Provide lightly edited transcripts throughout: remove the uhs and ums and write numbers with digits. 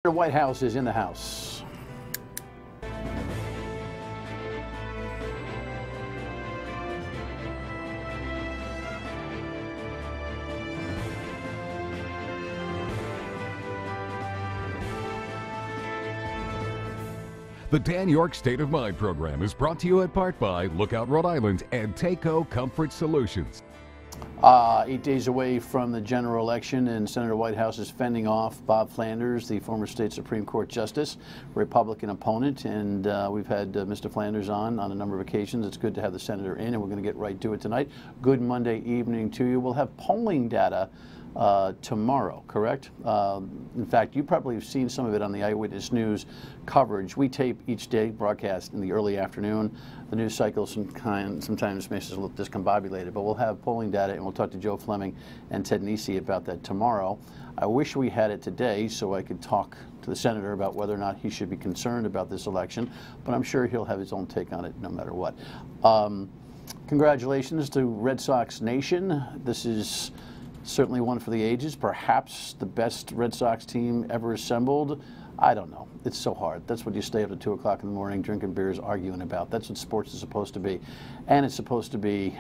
The Whitehouse is in the house. The Dan York State of Mind program is brought to you in part by Lookout Rhode Island and Taco Comfort Solutions. 8 days away from the general election, and Senator Whitehouse is fending off Bob Flanders, the former state Supreme Court Justice, Republican opponent. And we've had Mr. Flanders on a number of occasions. It's good to have the senator in, and we're going to get right to it tonight. Good Monday evening to you. We'll have polling data tomorrow, correct? In fact, you probably have seen some of it on the Eyewitness News coverage. We tape each day, broadcast in the early afternoon. The news cycle sometimes makes us a little discombobulated, but we'll have polling data, and we'll talk to Joe Fleming and Ted Nesi about that tomorrow. I wish we had it today so I could talk to the senator about whether or not he should be concerned about this election, but I'm sure he'll have his own take on it no matter what. Congratulations to Red Sox Nation. This is certainly one for the ages, perhaps the best Red Sox team ever assembled. I don't know. It's so hard. That's what you stay up at 2 o'clock in the morning drinking beers, arguing about. That's what sports is supposed to be. And it's supposed to be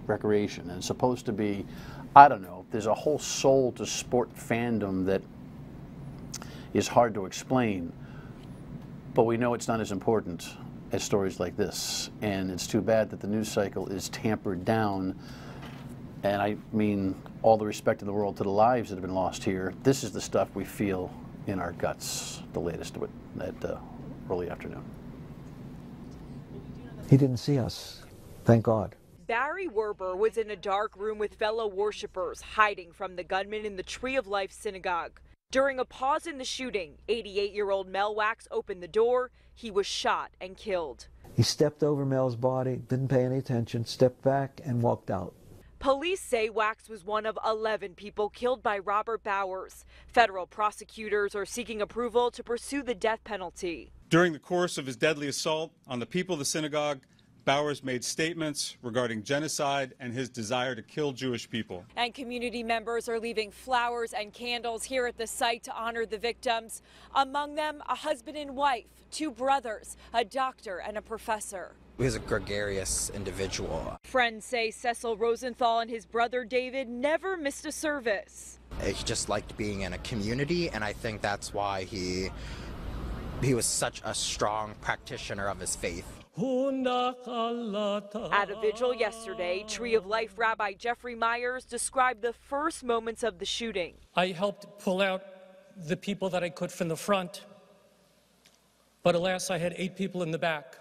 recreation. And it's supposed to be, I don't know, there's a whole soul to sport fandom that is hard to explain. But we know it's not as important as stories like this. And it's too bad that the news cycle is tampered down. And I mean all the respect in the world to the lives that have been lost here. This is the stuff we feel in our guts, the latest at early afternoon. He didn't see us, thank God. Barry Werber was in a dark room with fellow worshipers, hiding from the gunman in the Tree of Life synagogue. During a pause in the shooting, 88-year-old Mel Wax opened the door. He was shot and killed. He stepped over Mel's body, didn't pay any attention, stepped back and walked out. Police say Wax was one of 11 people killed by Robert Bowers. Federal prosecutors are seeking approval to pursue the death penalty. During the course of his deadly assault on the people of the synagogue, Bowers made statements regarding genocide and his desire to kill Jewish people. And community members are leaving flowers and candles here at the site to honor the victims. Among them, a husband and wife, 2 brothers, a doctor and a professor. He was a gregarious individual. Friends say Cecil Rosenthal and his brother David never missed a service. He just liked being in a community, and I think that's why he was such a strong practitioner of his faith. At a vigil yesterday, Tree of Life Rabbi Jeffrey Myers described the first moments of the shooting. I helped pull out the people that I could from the front, but alas, I had 8 people in the back.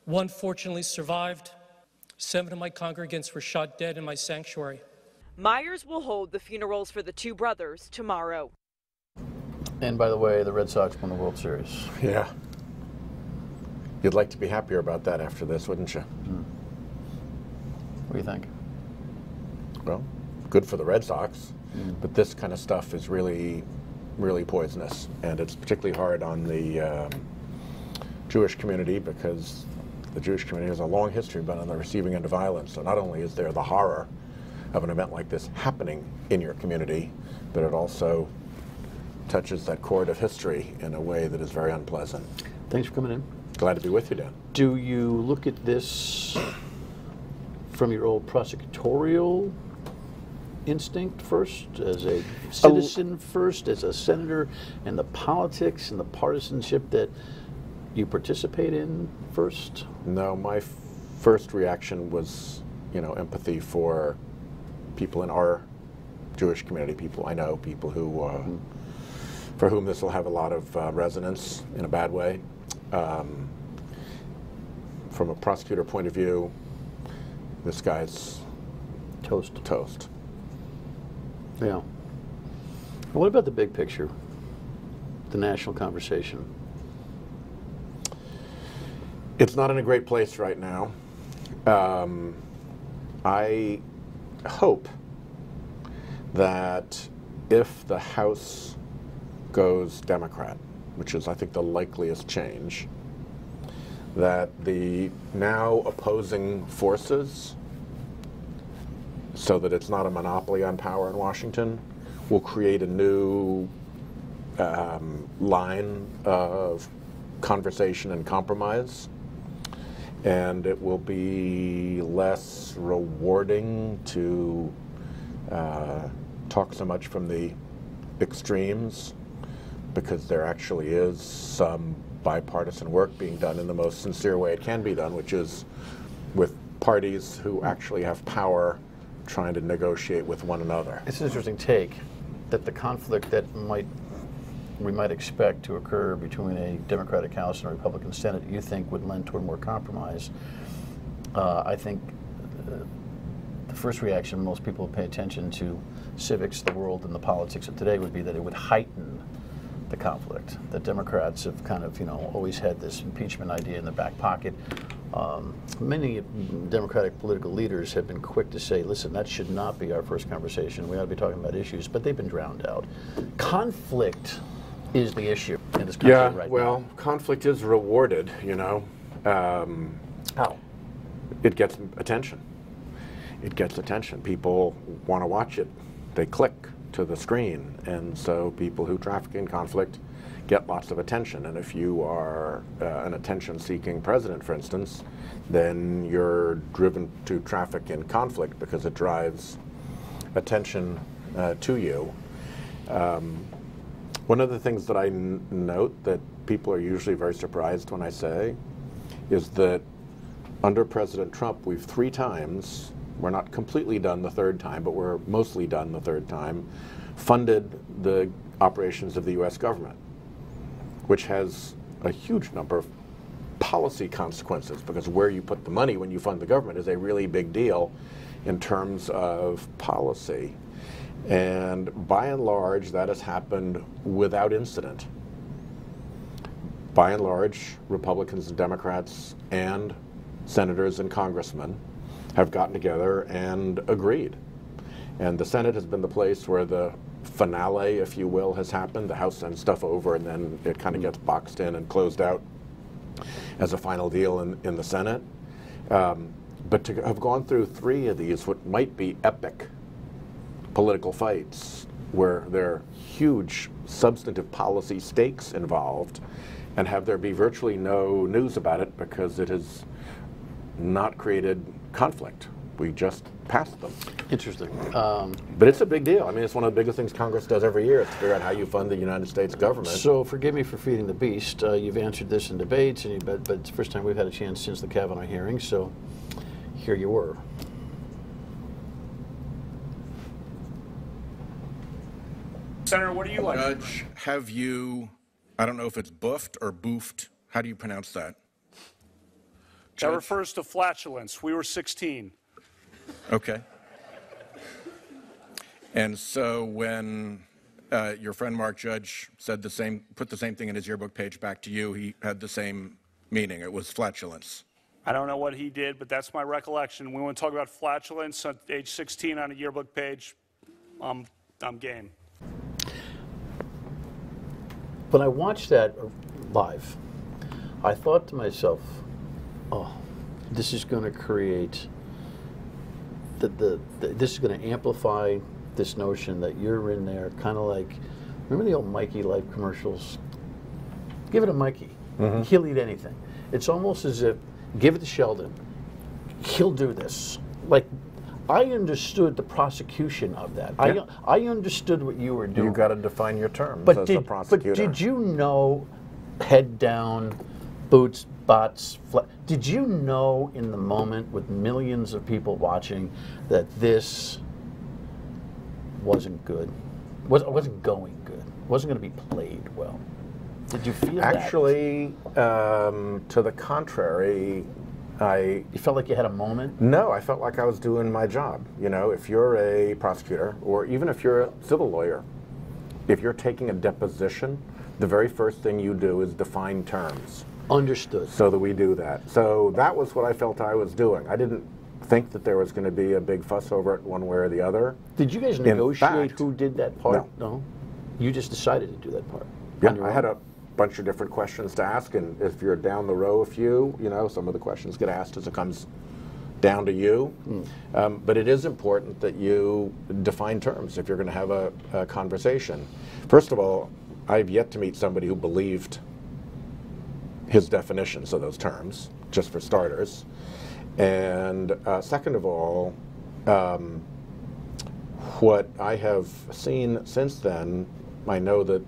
1 fortunately survived. 7 of my congregants were shot dead in my sanctuary. Myers will hold the funerals for the 2 brothers tomorrow. And by the way, the Red Sox won the World Series. Yeah. You'd like to be happier about that after this, wouldn't you? What do you think? Well, good for the Red Sox, but this kind of stuff is really, really poisonous. And it's particularly hard on the Jewish community, because the Jewish community has a long history been on the receiving end of violence. So not only is there the horror of an event like this happening in your community, but it also touches that chord of history in a way that is very unpleasant. Thanks for coming in. Glad to be with you, Dan. Do you look at this from your old prosecutorial instinct first, as a citizen first, as a senator, and the politics and the partisanship that you participate in first? No, my first reaction was, empathy for people in our Jewish community, people I know, people who, for whom this will have a lot of resonance in a bad way. From a prosecutor point of view, this guy's toast. Yeah. What about the big picture, the national conversation? It's not in a great place right now. I hope that if the House goes Democrat, which is, I think, the likeliest change, that the now opposing forces, so that it's not a monopoly on power in Washington, will create a new line of conversation and compromise, and it will be less rewarding to talk so much from the extremes, because there actually is some bipartisan work being done in the most sincere way it can be done, which is with parties who actually have power trying to negotiate with one another. It's an interesting take that the conflict that we might expect to occur between a Democratic House and a Republican Senate, you think would lend toward more compromise. I think the first reaction most people who pay attention to civics, the world, and the politics of today would be that it would heighten the conflict. The Democrats have kind of, always had this impeachment idea in the back pocket. Many Democratic political leaders have been quick to say, listen, that should not be our first conversation. We ought to be talking about issues, but they've been drowned out. Conflict is the issue in this country right now. Yeah, well, conflict is rewarded, How? It gets attention. It gets attention. People want to watch it. They click to the screen, and so people who traffic in conflict get lots of attention. And if you are an attention-seeking president, for instance, then you're driven to traffic in conflict because it drives attention to you. One of the things that I note that people are usually very surprised when I say is that under President Trump, we've 3 times, we're not completely done the 3rd time, but we're mostly done the 3rd time, funded the operations of the U.S. government, which has a huge number of policy consequences, because where you put the money when you fund the government is a really big deal in terms of policy. And by and large, that has happened without incident. By and large, Republicans and Democrats and senators and congressmen have gotten together and agreed. And the Senate has been the place where the finale, if you will, has happened. The House sends stuff over and then it kind of gets boxed in and closed out as a final deal in the Senate. But to have gone through 3 of these, what might be epic political fights, where there are huge substantive policy stakes involved, and have there be virtually no news about it because it has not created conflict. We just passed them. Interesting. But it's a big deal. I mean, it's one of the biggest things Congress does every year, is to figure out how you fund the United States government. So forgive me for feeding the beast. You've answered this in debates, but it's the first time we've had a chance since the Kavanaugh hearing, so here you were. Senator, what do you like? Judge, have you, I don't know if it's buffed or boofed. How do you pronounce that? That refers to flatulence. We were 16. Okay. And so when your friend Mark Judge said the same, put the same thing in his yearbook page back to you, he had the same meaning. It was flatulence. I don't know what he did, but that's my recollection. We want to talk about flatulence at age 16 on a yearbook page. I'm game. When I watched that live, I thought to myself, oh, this is going to create, this is going to amplify this notion that you're in there, kind of like, remember the old Mikey Life commercials? Give it to Mikey. Mm-hmm. He'll eat anything. It's almost as if, give it to Sheldon. He'll do this. Like, I understood the prosecution of that. Yeah. I understood what you were doing. You've got to define your terms as a prosecutor. But did you know, head down, boots, bots, did you know in the moment with millions of people watching that this wasn't good? Wasn't going good? Wasn't going to be played well? Did you feel Actually, to the contrary, you felt like you had a moment? No, I felt like I was doing my job. You know, if you're a prosecutor, or even if you're a civil lawyer, if you're taking a deposition, the very first thing you do is define terms. Understood. So that we do that. So that was what I felt I was doing. I didn't think that there was going to be a big fuss over it one way or the other. Did you guys negotiate who did that part? No. You just decided to do that part? Yeah, I had a bunch of different questions to ask, and if you're down the row a few, you know, some of the questions get asked as it comes down to you. But it is important that you define terms if you're going to have a conversation. First of all, I've yet to meet somebody who believed his definitions of those terms, just for starters. And second of all, what I have seen since then, I know that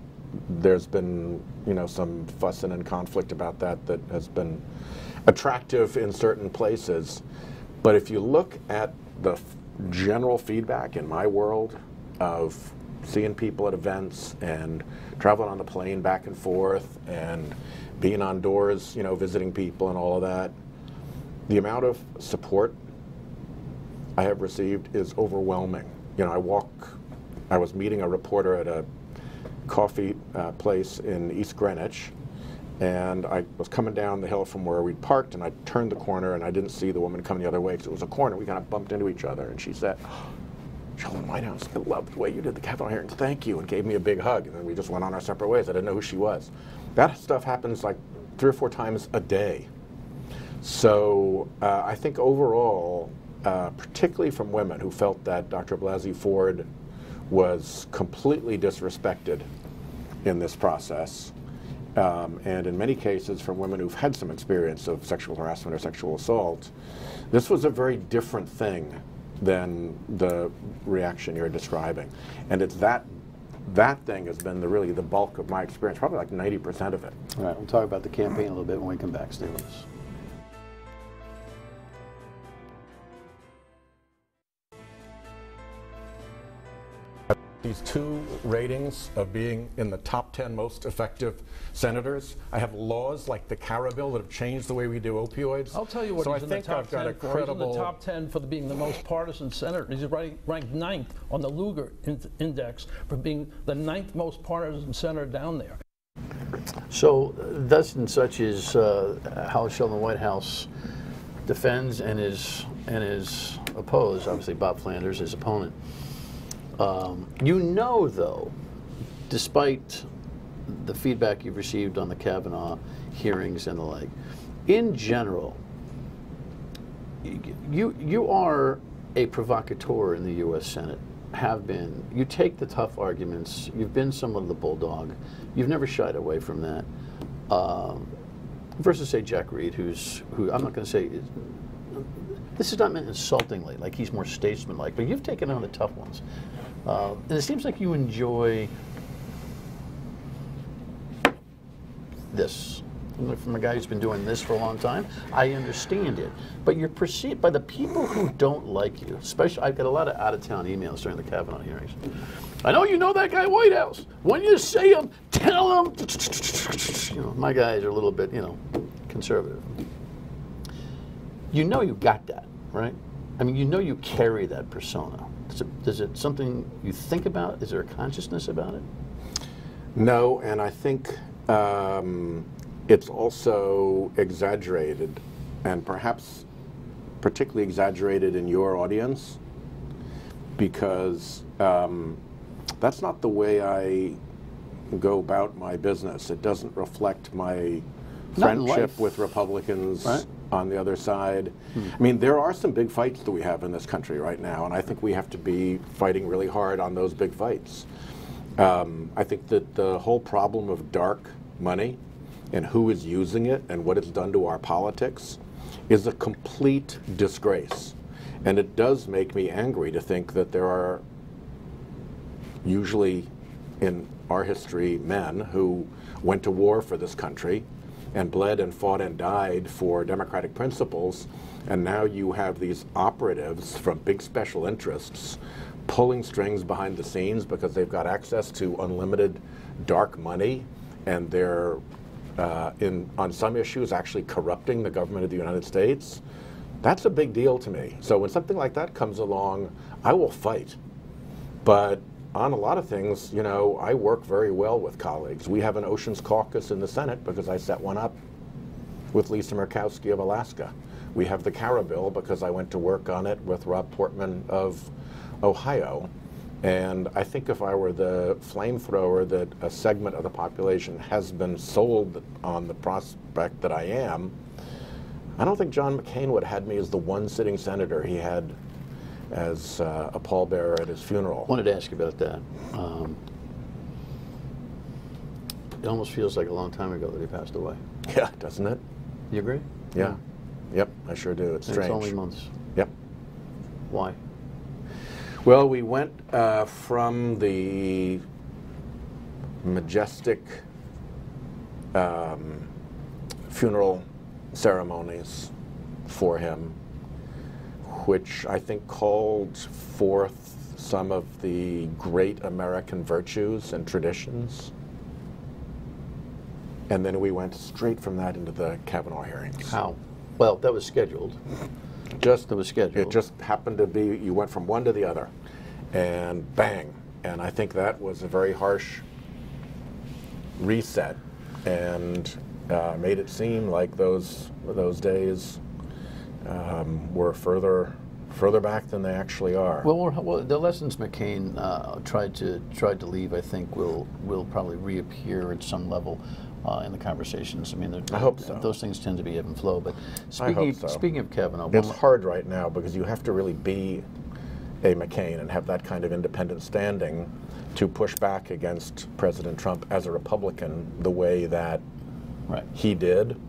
there's been, some fussing and conflict about that has been attractive in certain places. But if you look at the general feedback in my world of seeing people at events and traveling on the plane back and forth and being on doors, visiting people and all of that, the amount of support I have received is overwhelming. I was meeting a reporter at a coffee place in East Greenwich, and I was coming down the hill from where we'd parked, and I turned the corner, and I didn't see the woman coming the other way because it was a corner. We kind of bumped into each other, and she said, "Sheldon Whitehouse, I love the way you did the Kavanaugh hearings. Thank you," and gave me a big hug, and then we just went on our separate ways. I didn't know who she was. That stuff happens like 3 or 4 times a day. So I think overall, particularly from women who felt that Dr. Blasey Ford was completely disrespected in this process, and in many cases from women who've had some experience of sexual harassment or sexual assault, this was a very different thing than the reaction you're describing. And it's that thing has been really the bulk of my experience, probably like 90% of it. All right, we'll talk about the campaign a little bit when we come back. Stay with us. These 2 ratings of being in the top 10 most effective senators. I have laws like the CARA bill that have changed the way we do opioids. I'll tell you what, so he's I in think the top I've got 10 a credible... He's in the top 10 for being the most partisan senator. He's ranked 9th on the Lugar Index for being the 9th most partisan senator down there. So thus and such is how Sheldon Whitehouse defends and is opposed. Obviously, Bob Flanders, his opponent. Though, despite the feedback you've received on the Kavanaugh hearings and the like, in general, you are a provocateur in the U.S. Senate, have been. You take the tough arguments. You've been somewhat of the bulldog. You've never shied away from that. Versus, say, Jack Reed, who I'm not going to say, this is not meant insultingly, like he's more statesman-like, but you've taken on the tough ones. And it seems like you enjoy this. From a guy who's been doing this for a long time, I understand it. But you're perceived by the people who don't like you, especially, I've got a lot of out-of-town emails during the Kavanaugh hearings. I know you know that guy Whitehouse. When you see him, tell him. My guys are a little bit, conservative. You got that, right? I mean, you carry that persona. Is it something you think about? Is there a consciousness about it? No, and I think it's also exaggerated, and perhaps particularly exaggerated in your audience, because that's not the way I go about my business. It doesn't reflect my friendship with Republicans on the other side. I mean, there are some big fights that we have in this country right now, and I think we have to be fighting really hard on those big fights. I think that the whole problem of dark money and who is using it and what it's done to our politics is a complete disgrace. And it does make me angry to think that there are usually in our history men who went to war for this country and bled and fought and died for democratic principles, and now you have these operatives from big special interests pulling strings behind the scenes because they've got access to unlimited dark money, and they're on some issues actually corrupting the government of the United States. That's a big deal to me. So when something like that comes along, I will fight. But on a lot of things, I work very well with colleagues. We have an Oceans Caucus in the Senate because I set one up with Lisa Murkowski of Alaska. We have the CARA bill because I went to work on it with Rob Portman of Ohio. And I think if I were the flamethrower that a segment of the population has been sold on the prospect that I am, I don't think John McCain would have had me as the one sitting senator he had as a pallbearer at his funeral. I wanted to ask you about that. It almost feels like a long time ago that he passed away. Yeah, doesn't it? You agree? Yeah. Yep, I sure do. It's strange. It's only months. Yep. Why? Well, we went from the majestic funeral ceremonies for him, which I think called forth some of the great American virtues and traditions. And then we went straight from that into the Kavanaugh hearings. How? Well, that was scheduled. That was scheduled. It just happened to be, you went from one to the other, and bang. And I think that was a very harsh reset, and made it seem like those days were further back than they actually are. Well, the lessons McCain tried to leave, I think, will probably reappear at some level in the conversations. I mean, I hope so. Those things tend to be ebb and flow. But I hope so. Speaking of Kavanaugh, it's hard right now because you have to really be a McCain and have that kind of independent standing to push back against President Trump as a Republican the way that he did.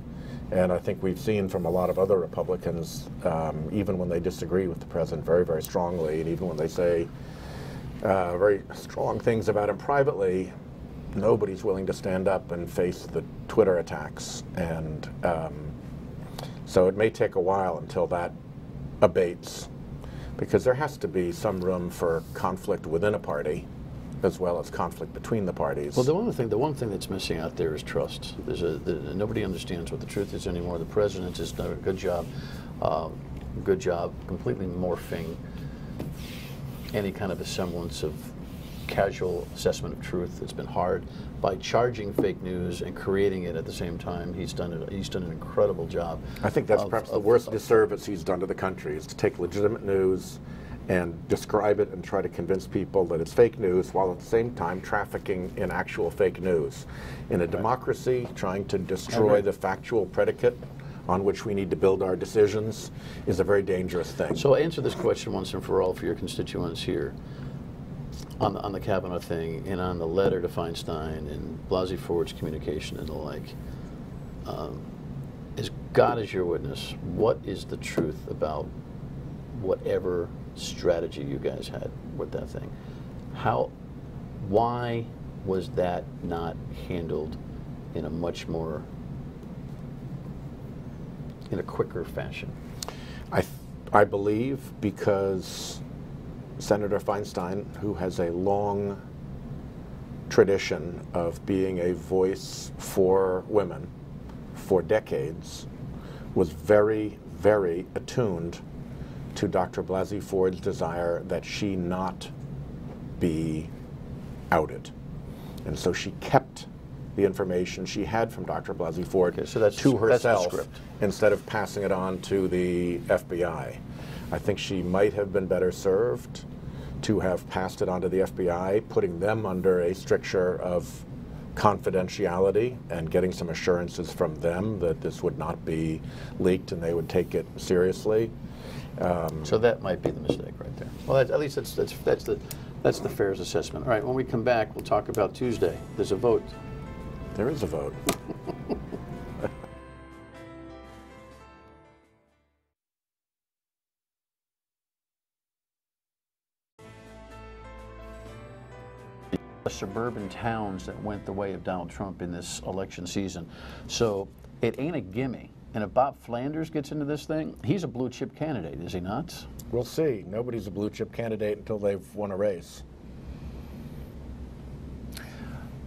And I think we've seen from a lot of other Republicans, even when they disagree with the president very, very strongly, and even when they say very strong things about him privately, nobody's willing to stand up and face the Twitter attacks. And so it may take a while until that abates, because there has to be some room for conflict within a party as well as conflict between the parties. Well, the one thing that's missing out there is trust. Nobody understands what the truth is anymore. The president has done a good job completely morphing any kind of a semblance of casual assessment of truth. It's been hard by charging fake news and creating it at the same time. He's done an incredible job. I think that's perhaps the worst disservice he's done to the country, is to take legitimate news and describe it and try to convince people that it's fake news, while at the same time trafficking in actual fake news. In a democracy, trying to destroy the factual predicate on which we need to build our decisions is a very dangerous thing. So answer this question once and for all for your constituents here. On the Kavanaugh thing and on the letter to Feinstein and Blasey Ford's communication and the like, as God is your witness, what is the truth about whatever strategy you guys had with that thing? Why was that not handled in a much more, in a quicker fashion? I believe because Senator Feinstein, who has a long tradition of being a voice for women for decades, was very, very attuned to Dr. Blasey Ford's desire that she not be outed. And so she kept the information she had from Dr. Blasey Ford to herself instead of passing it on to the FBI. I think she might have been better served to have passed it on to the FBI, putting them under a stricture of confidentiality and getting some assurances from them that this would not be leaked and they would take it seriously. So that might be the mistake right there. Well, at least that's the fair's assessment. All right, when we come back, we'll talk about Tuesday. There's a vote. There is a vote. Suburban towns that went the way of Donald Trump in this election season. So it ain't a gimme. And if Bob Flanders gets into this thing, he's a blue chip candidate, is he not? We'll see. Nobody's a blue chip candidate until they've won a race.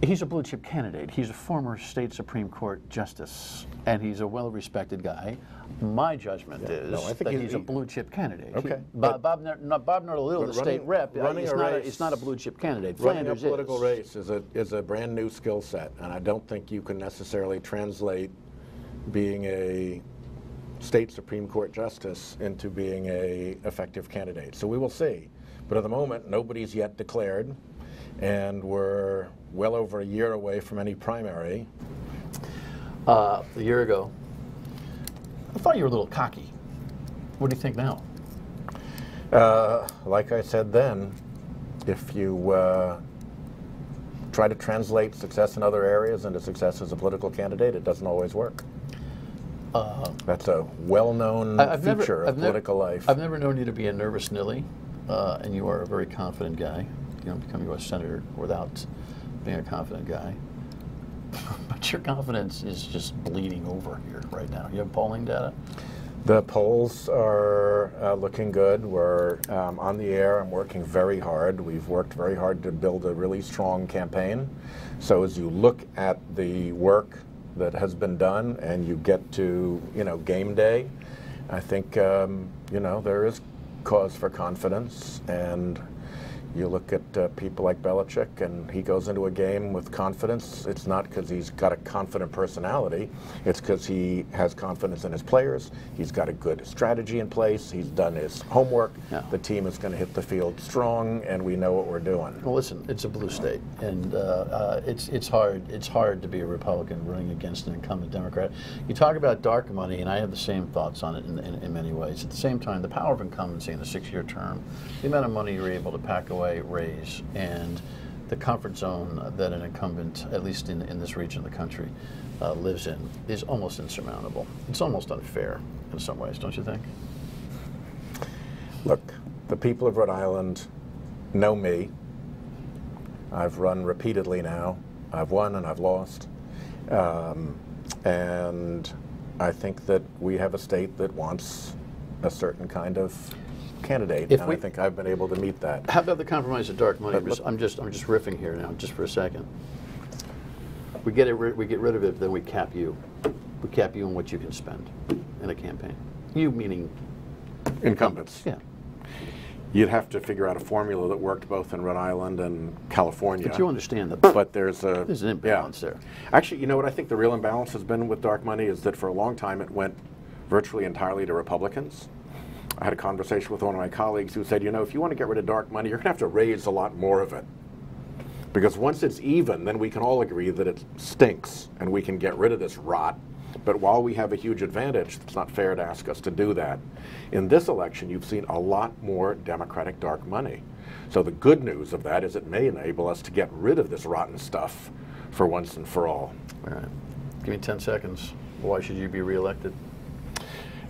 He's a blue chip candidate. He's a former state Supreme Court justice, and he's a well-respected guy. My judgment is that he's a blue chip candidate. Okay. Bob Nortolillo, the state rep, it's not a blue chip candidate. Running a political race is a brand new skill set, and I don't think you can necessarily translate being a state Supreme Court justice into being a effective candidate. So we will see. But at the moment, nobody's yet declared, and we're well over a year away from any primary. A year ago, I thought you were a little cocky. What do you think now? Like I said then, if you try to translate success in other areas into success as a political candidate, it doesn't always work. That's a well-known feature of political life. I've never known you to be a nervous Nilly, and you are a very confident guy. You don't become U.S. Senator without being a confident guy. But your confidence is just bleeding over here right now. You have polling data? The polls are looking good. We're on the air. I'm working very hard. We've worked very hard to build a really strong campaign. So as you look at the work that has been done and you get to, game day, I think, there is cause for confidence. And you look at people like Belichick, and he goes into a game with confidence. It's not because he's got a confident personality. It's because he has confidence in his players. He's got a good strategy in place. He's done his homework. Yeah. The team is going to hit the field strong, and we know what we're doing. Well, listen, it's a blue state, and it's hard. It's hard to be a Republican running against an incumbent Democrat. You talk about dark money, and I have the same thoughts on it in many ways. At the same time, the power of incumbency in the 6-year term, the amount of money you're able to pack away, raise, and the comfort zone that an incumbent, at least in this region of the country, lives in, is almost insurmountable. It's almost unfair in some ways, don't you think? Look, the people of Rhode Island know me. I've run repeatedly now. I've won and I've lost. And I think that we have a state that wants a certain kind of candidate, and I think I've been able to meet that. How about the compromise of dark money? I'm just riffing here now, just for a second. We get rid of it, then we cap you. We cap you on what you can spend in a campaign. You meaning incumbents. Yeah. You'd have to figure out a formula that worked both in Rhode Island and California. But you understand that. But there's an imbalance there. Actually, you know what I think the real imbalance has been with dark money is that for a long time it went virtually entirely to Republicans. I had a conversation with one of my colleagues who said, if you want to get rid of dark money, you're going to have to raise a lot more of it. Because once it's even, then we can all agree that it stinks and we can get rid of this rot. But while we have a huge advantage, it's not fair to ask us to do that. In this election, you've seen a lot more Democratic dark money. So the good news of that is it may enable us to get rid of this rotten stuff for once and for all. All right. Give me 10 seconds. Why should you be reelected?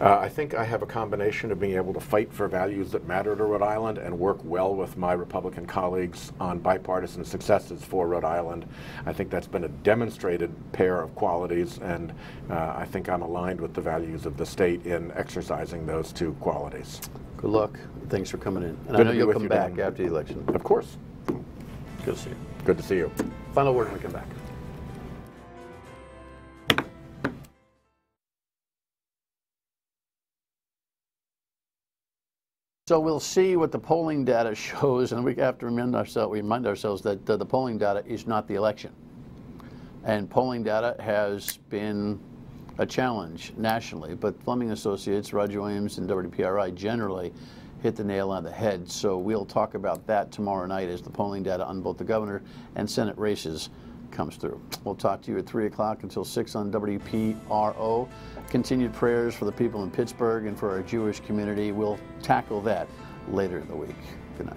I think I have a combination of being able to fight for values that matter to Rhode Island and work well with my Republican colleagues on bipartisan successes for Rhode Island. I think that's been a demonstrated pair of qualities, and I think I'm aligned with the values of the state in exercising those two qualities. Good luck. Thanks for coming in. And Good I know to be you'll with come you, back Dan. after the election. Of course. Good to see you. Good to see you. Final word when we come back. So we'll see what the polling data shows, and we have to remind ourselves that the polling data is not the election. And polling data has been a challenge nationally, but Fleming Associates, Roger Williams, and WPRI generally hit the nail on the head. So we'll talk about that tomorrow night as the polling data on both the governor and Senate races comes through. We'll talk to you at 3 o'clock until 6 on WPRO. Continued prayers for the people in Pittsburgh and for our Jewish community. We'll tackle that later in the week. Good night.